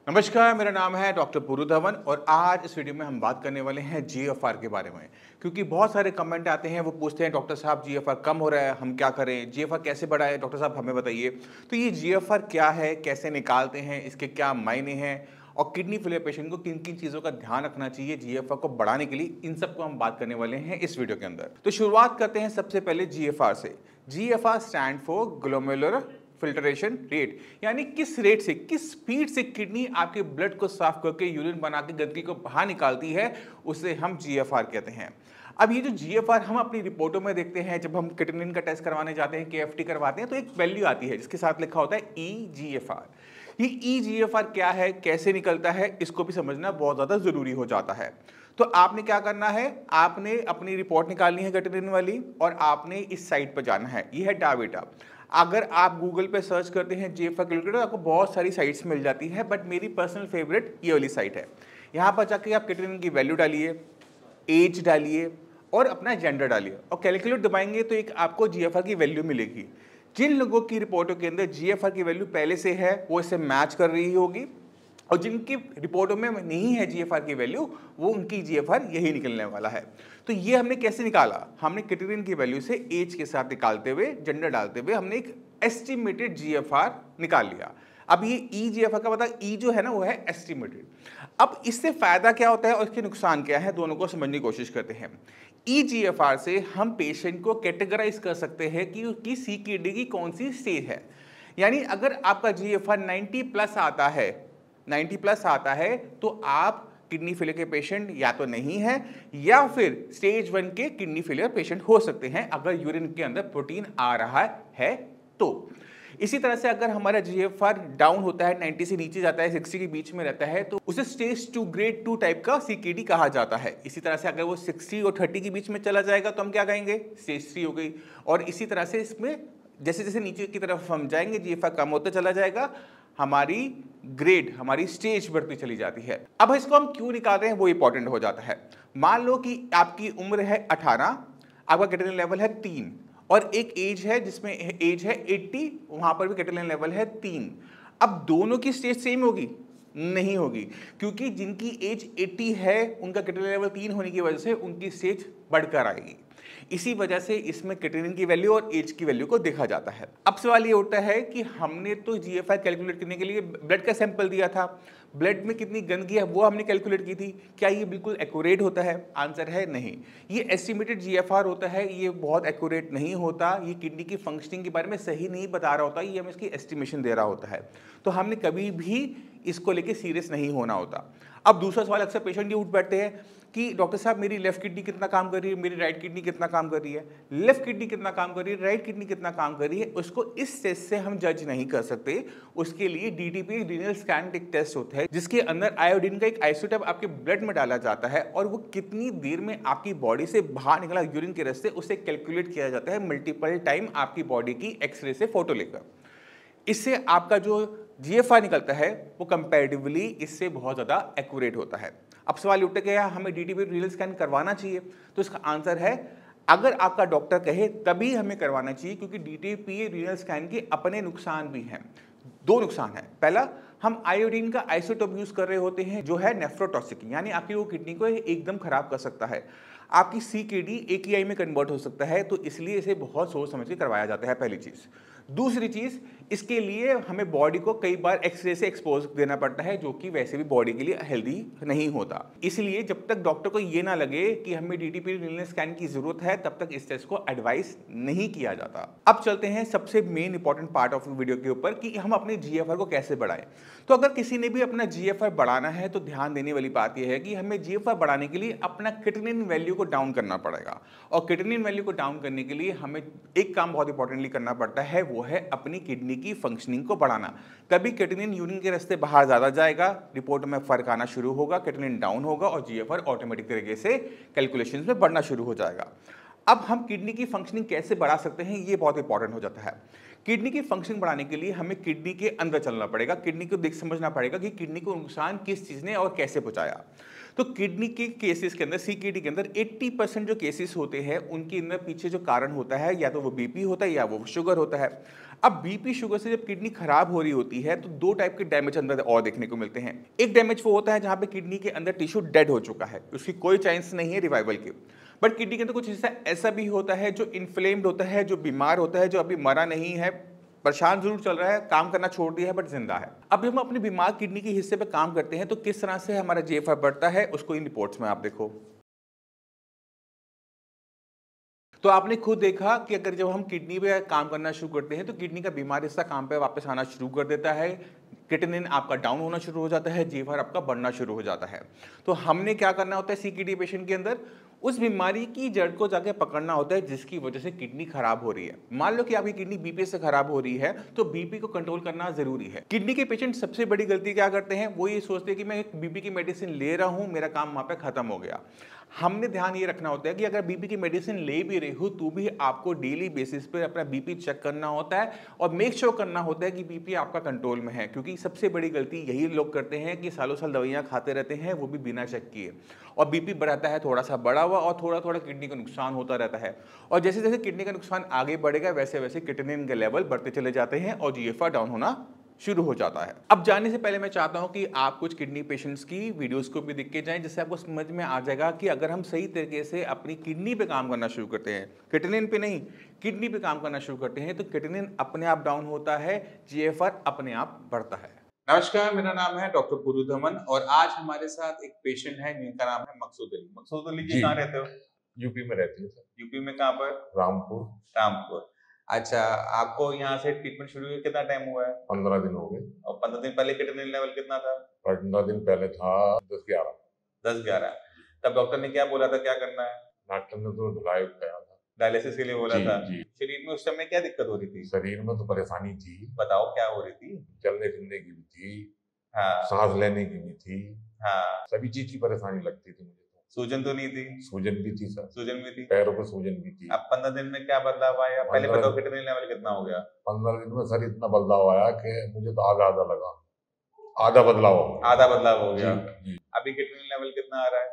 नमस्कार, मेरा नाम है डॉक्टर पुरु धवन और आज इस वीडियो में हम बात करने वाले हैं जीएफआर के बारे में। क्योंकि बहुत सारे कमेंट आते हैं, वो पूछते हैं डॉक्टर साहब जीएफआर कम हो रहा है, हम क्या करें, जीएफआर कैसे बढ़ाएं, डॉक्टर साहब हमें बताइए। तो ये जीएफआर क्या है, कैसे निकालते हैं, इसके क्या मायने हैं और किडनी फेलियर पेशेंट को किन किन चीज़ों का ध्यान रखना चाहिए जीएफआर को बढ़ाने के लिए, इन सबको हम बात करने वाले हैं इस वीडियो के अंदर। तो शुरुआत करते हैं सबसे पहले जीएफआर से। GFR stand for glomerular filtration rate, यानी किस रेट से, किस स्पीड से किडनी आपके ब्लड को साफ करके यूरिन बना के गंदगी को बाहर निकालती है, उसे हम जीएफआर कहते हैं। अब ये जो जीएफआर हम अपनी रिपोर्टों में देखते हैं, जब हम क्रिएटिनिन का टेस्ट करवाने जाते हैं, केएफटी करवाते हैं, तो एक वैल्यू आती है जिसके साथ लिखा होता है ईजीएफआर। ये ईजीएफआर क्या है, कैसे निकलता है, इसको भी समझना बहुत ज़्यादा ज़रूरी हो जाता है। तो आपने क्या करना है, आपने अपनी रिपोर्ट निकालनी है क्रिएटिनिन वाली और आपने इस साइट पर जाना है। ये है डावेटा। अगर आप गूगल पे सर्च करते हैं जीएफआर कैलकुलेटर, आपको बहुत सारी साइट्स मिल जाती है, बट मेरी पर्सनल फेवरेट ये वाली साइट है। यहाँ पर जाके आप क्रिएटिनिन की वैल्यू डालिए, एज डालिए और अपना जेंडर डालिए और कैलकुलेट दबाएंगे तो एक आपको जीएफआर की वैल्यू मिलेगी। जिन लोगों की रिपोर्टों के अंदर जीएफआर की वैल्यू पहले से है, वो इसे मैच कर रही होगी, और जिनकी रिपोर्टों में नहीं है जीएफआर की वैल्यू, वो उनकी जीएफआर यही निकलने वाला है। तो ये हमने कैसे निकाला, हमने क्रिएटिनिन की वैल्यू से एज के साथ निकालते हुए, जेंडर डालते हुए हमने एक एस्टिमेटेड जीएफआर निकाल लिया। अब ये ईजीएफआर का मतलब ई जो है ना, वो है एस्टिमेटेड। अब इससे फायदा क्या होता है और इसके नुकसान क्या है, दोनों को समझने की कोशिश करते हैं। ईजीएफआर से हम पेशेंट को कैटेगराइज कर सकते हैं कि उसकी सीकेडी की कौन सी स्टेज है। यानी अगर आपका जीएफआर 90 प्लस आता है, 90 प्लस आता है, तो आप किडनी फेलियर के पेशेंट या तो नहीं है, या फिर स्टेज 1 के किडनी फेलियर पेशेंट हो सकते हैं अगर यूरिन के अंदर प्रोटीन आ रहा है तो। इसी तरह से अगर हमारा जीएफआर डाउन होता है, 90 से नीचे जाता है, 60 के बीच में रहता है, तो उसे स्टेज 2 ग्रेड 2 टाइप का सीकेडी कहा जाता है। इसी तरह से अगर वो 60 और 30 के बीच में चला जाएगा तो हम क्या कहेंगे, स्टेज 3 हो गई। और इसी तरह से इसमें जैसे जैसे नीचे की तरफ हम जाएंगे, जीएफआर कम होता चला जाएगा, हमारी ग्रेड, हमारी स्टेज बढ़ती चली जाती है। अब इसको हम क्यों निकाल रहे हैं, वो इंपॉर्टेंट हो जाता है। मान लो कि आपकी उम्र है 18, आपका क्रिएटिनिन लेवल है 3, और एक एज है जिसमें एज है 80, वहां पर भी क्रिएटिनिन लेवल है 3। अब दोनों की स्टेज सेम होगी? नहीं होगी, क्योंकि जिनकी एज 80 है उनका क्रिएटिनिन लेवल 3 होने की वजह से उनकी स्टेज बढ़कर आएगी। इसी वजह से इसमें क्रिएटिनिन की वैल्यू और एज की वैल्यू को देखा जाता है। अब सवाल ये उठता है कि हमने तो जीएफआर कैलकुलेट करने के लिए ब्लड का सैंपल दिया था, ब्लड में कितनी गंदगी है वो हमने कैलकुलेट की थी, क्या ये बिल्कुल एक्यूरेट होता है? आंसर है नहीं। ये एस्टिमेटेड जीएफआर होता है, ये बहुत एक्यूरेट नहीं होता, ये किडनी की फंक्शनिंग के बारे में सही नहीं बता रहा होता, ये हमें इसकी एस्टिमेशन दे रहा होता है। तो हमने कभी भी इसको लेके सीरियस नहीं होना होता। अब दूसरा सवाल अक्सर पेशेंट ये उठ बैठते हैं कि डॉक्टर साहब मेरी लेफ्ट किडनी कितना काम कर रही है, मेरी राइट किडनी कितना काम कर रही है। लेफ्ट किडनी कितना काम कर रही है, राइट किडनी कितना काम कर रही है, उसको इस टेस्ट से हम जज नहीं कर सकते। उसके लिए डीटीपी रीनल स्कैन एक टेस्ट होता है, जिसके अंदर आयोडीन का एक आइसोटोप आपके ब्लड में डाला जाता है, और वो कितनी देर में आपकी बॉडी से बाहर निकला यूरिन के रास्ते, उसे कैलकुलेट किया जाता है मल्टीपल टाइम आपकी बॉडी की एक्सरे से फोटो लेकर। इससे आपका जो जीएफआर निकलता है वो कंपैरेटिवली इससे बहुत ज़्यादा एक्यूरेट होता है। अब सवाल उठता है कि हमें डीटीपी रीनल स्कैन करवाना चाहिए, तो इसका आंसर है अगर आपका डॉक्टर कहे तभी हमें करवाना चाहिए, क्योंकि डीटीपी रीनल स्कैन के अपने नुकसान भी हैं। दो नुकसान है। पहला, हम आयोडीन का आइसोटोप यूज कर रहे होते हैं जो है नेफ्रोटॉक्सिक, यानी आपकी वो किडनी को एकदम खराब कर सकता है, आपकी सीकेडी एकेआई में कन्वर्ट हो सकता है, तो इसलिए इसे बहुत सोच समझ के करवाया जाता है, पहली चीज़। दूसरी चीज़, इसके लिए हमें बॉडी को कई बार एक्सरे से एक्सपोज देना पड़ता है, जो कि वैसे भी बॉडी के लिए हेल्दी नहीं होता। इसलिए जब तक डॉक्टर को ये ना लगे कि हमें डीटीपी रीनल स्कैन की जरूरत है, तब तक इस टेस्ट को एडवाइस नहीं किया जाता। अब चलते हैं सबसे main important part of video के ऊपर कि हम अपने जीएफआर को कैसे बढ़ाएं। तो अगर किसी ने भी अपना जीएफआर बढ़ाना है तो ध्यान देने वाली बात यह है कि हमें जीएफआर बढ़ाने के लिए अपना क्रिएटिनिन वैल्यू को डाउन करना पड़ेगा, और क्रिएटिनिन वैल्यू को डाउन करने के लिए हमें एक काम बहुत इंपॉर्टेंटली करना पड़ता है, वो है अपनी किडनी की फंक्शनिंग को बढ़ाना। तभी क्रिएटिनिन यूरिन के रास्ते बाहर ज्यादा जाएगा, रिपोर्ट में फर्क आना शुरू होगा, क्रिएटिनिन डाउन होगा और जीएफआर ऑटोमेटिक तरीके से कैलकुलेशंस में बढ़ना शुरू हो जाएगा। अब हम किडनी की फंक्शनिंग कैसे बढ़ा सकते हैं, ये बहुत इंपॉर्टेंट हो जाता है। किडनी की फंक्शनिंग बढ़ाने के लिए हमें किडनी के अंदर चलना पड़ेगा, किडनी को देख समझना पड़ेगा कि किडनी को नुकसान किस चीज़ ने और कैसे पहुंचाया। तो किडनी के केसेस के अंदर, सीकेडी के अंदर 80% जो केसेस होते हैं उनके अंदर पीछे जो कारण होता है या तो वो बीपी होता है या वो शुगर होता है। अब बीपी शुगर से जब किडनी खराब हो रही होती है तो दो टाइप के डैमेज अंदर और देखने को मिलते हैं। एक डैमेज वो होता है जहां पे किडनी के अंदर टिश्यू डेड हो चुका है, उसकी कोई चांस नहीं है रिवाइवल की। बट किडनी के अंदर कुछ हिस्सा ऐसा भी होता है जो इन्फ्लेम्ड होता है, जो बीमार होता है, जो अभी मरा नहीं है, परेशान जरूर चल रहा है, काम करना छोड़ दिया है बट जिंदा है। अब हम अपने बीमार किडनी के हिस्से पे काम करते हैं तो किस तरह से हमारा जीएफआर बढ़ता है उसको इन रिपोर्ट्स में आप देखो। तो आपने खुद देखा कि अगर जब हम किडनी पे काम करना शुरू करते हैं तो किडनी का बीमार हिस्सा काम पे वापस आना शुरू कर देता है, क्रिएटिनिन आपका डाउन होना शुरू हो जाता है, जीएफआर आपका बढ़ना शुरू हो जाता है। तो हमने क्या करना होता है सीकेडी पेशेंट के अंदर, उस बीमारी की जड़ को जाके पकड़ना होता है जिसकी वजह से किडनी खराब हो रही है। मान लो कि आपकी किडनी बीपी से खराब हो रही है तो बीपी को कंट्रोल करना जरूरी है। किडनी के पेशेंट सबसे बड़ी गलती क्या करते हैं, वो ये सोचते हैं कि मैं एक बीपी की मेडिसिन ले रहा हूं, मेरा काम वहां पे खत्म हो गया। हमने ध्यान ये रखना होता है कि अगर बीपी की मेडिसिन ले भी रही हो तो भी आपको डेली बेसिस पे अपना बीपी चेक करना होता है और मेक श्योर करना होता है कि बीपी आपका कंट्रोल में है। क्योंकि सबसे बड़ी गलती यही लोग करते हैं कि सालों साल दवाइयां खाते रहते हैं, वो भी बिना चेक किए, और बीपी बढ़ाता है थोड़ा सा बढ़ा हुआ और थोड़ा थोड़ा किडनी का नुकसान होता रहता है। और जैसे जैसे किडनी का नुकसान आगे बढ़ेगा वैसे वैसे क्रिएटिनिन के लेवल बढ़ते चले जाते हैं और जीएफआर डाउन होना शुरू हो जाता है। अब जाने से पहले मैं चाहता हूं कि आप कुछ किडनी पेशेंट्स की वीडियोस को भी देख के जाएं, जिससे आपको समझ में आ जाएगा कि अगर हम सही तरीके से अपनी किडनी पे काम करना शुरू करते हैं, क्रिएटिनिन पे नहीं, किडनी पे काम करना शुरू करते हैं, तो क्रिएटिनिन अपने आप डाउन होता है, जीएफआर अपने आप बढ़ता है। नमस्कार, मेरा नाम है डॉक्टर पुरुधमन और आज हमारे साथ एक पेशेंट है जिनका नाम है मकसूद अली। मकसूद अली जी, कहाँ रहते हो? यूपी में रहती है सर। यूपी में कहाँ पर? रामपुर। रामपुर। अच्छा, आपको यहाँ से ट्रीटमेंट शुरू हुए कितना टाइम हुआ है? 15 दिन हो गए। और 15 दिन पहले क्रिएटिनिन लेवल कितना था? 15 दिन पहले था 10-11। 10-11। तब डॉक्टर ने क्या बोला था, क्या करना है? डॉक्टर ने तो धुलाई कहा था, डायलिसिस के लिए बोला जी था। जी। शरीर में उस समय क्या दिक्कत हो रही थी? शरीर में तो परेशानी थी। बताओ क्या हो रही थी? चलने फिरने की भी थी, हाँ सांस लेने की भी थी, हाँ। सभी चीज की परेशानी लगती थी मुझे। तो सूजन तो नहीं थी? सूजन भी थी सर, सूजन भी थी। पैरों पे सूजन भी थी। अब 15 दिन में क्या बदलाव आया, पहले 15 बताओ क्रिएटिनिन लेवल कितना हो गया? 15 दिन में सर इतना बदलाव आया कि मुझे तो आधा आधा लगा, आधा बदलाव हो गया। आधा बदलाव हो गया। जी। अभी क्रिएटिनिन लेवल कितना आ रहा है?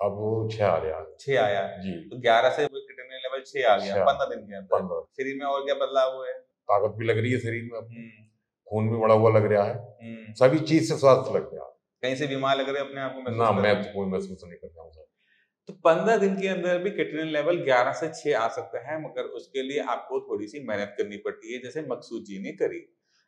अब वो 6 आ गया। 6 आया जी। तो 11 से क्रिएटिनिन लेवल 6 आ गया 15 दिन के अंदर। 15। शरीर में और क्या बदलाव हुए? ताकत भी लग रही है शरीर में, खून भी बढ़ा हुआ लग रहा है, सभी चीज से स्वास्थ्य लग रहा है। कहीं से बीमार लग रहे हैं अपने आप को? ना, मैं तो कोई महसूस नहीं कर रहा हूँ सर। तो 15 दिन के अंदर भी क्रिएटिनिन लेवल 11 से 6 आ सकता है, मगर उसके लिए आपको थोड़ी सी मेहनत करनी पड़ती है, जैसे मकसूद जी ने करी।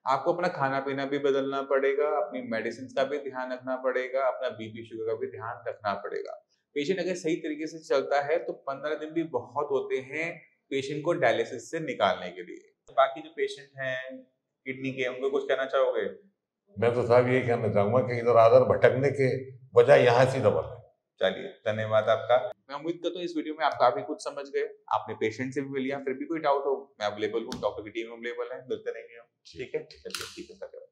आपको अपना खाना पीना भी बदलना पड़ेगा, अपनी मेडिसिन का भी ध्यान रखना पड़ेगा, अपना बीपी शुगर का भी ध्यान रखना पड़ेगा। पेशेंट अगर सही तरीके से चलता है तो 15 दिन भी बहुत होते हैं पेशेंट को डायलिसिस से निकालने के लिए। तो बाकी जो पेशेंट हैं किडनी के, उनको कुछ कहना चाहोगे? मैं तो साहब यही कहना चाहूंगा कि इधर आधर भटकने के बजाय यहाँ से दबा लें। चलिए, धन्यवाद आपका। मैं उम्मीद करता हूँ इस वीडियो में आप काफी कुछ समझ गए, आपने पेशेंट से भी मिलिया। फिर भी कोई डाउट हो, मैं अवेलेबल हूँ, डॉक्टर की टीम अवेलेबल है, मिलते रहेंगे हम। ठीक है, चलिए, ठीक है सर।